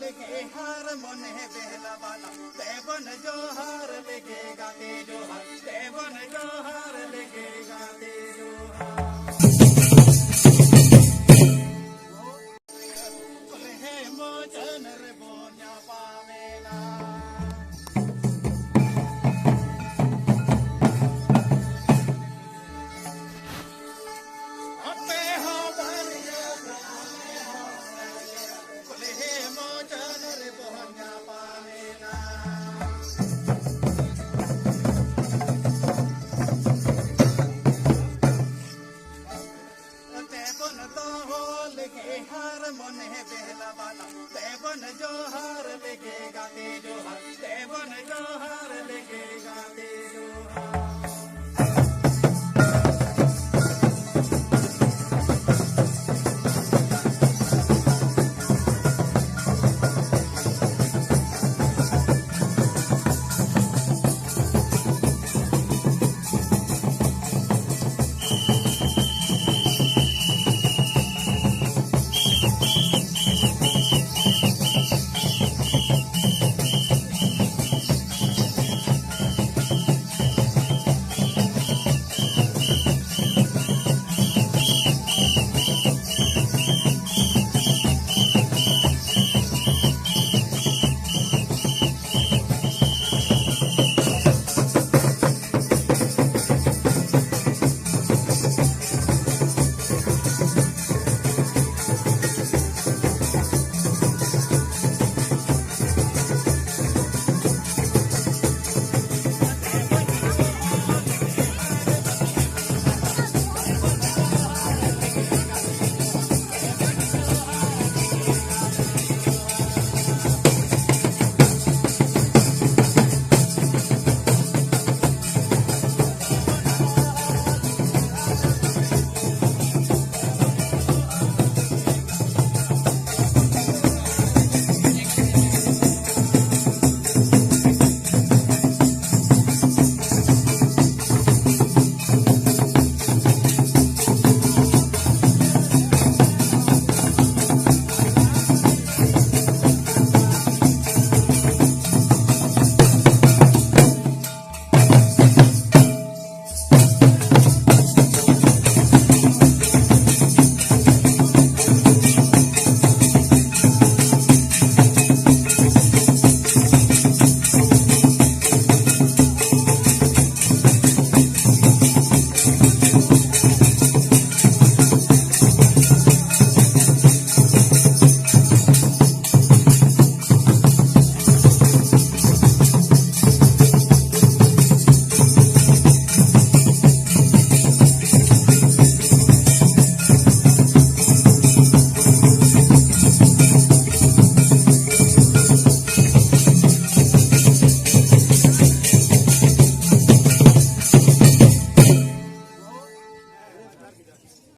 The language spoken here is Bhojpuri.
लेके हार मोने बेहला वाला देवन जोहार लेके गाते जोहार देवन जोहार लेके गाते जोहार हे मोचन रे बोन्या पावेला अपे हो भरिया हे मोचन रे बोन्या पावेला देवन तो हो लेके हार मोने बेहला वाला देवन जोहार लेके गाते जोहार देवन जोहार लेके गाते जोहार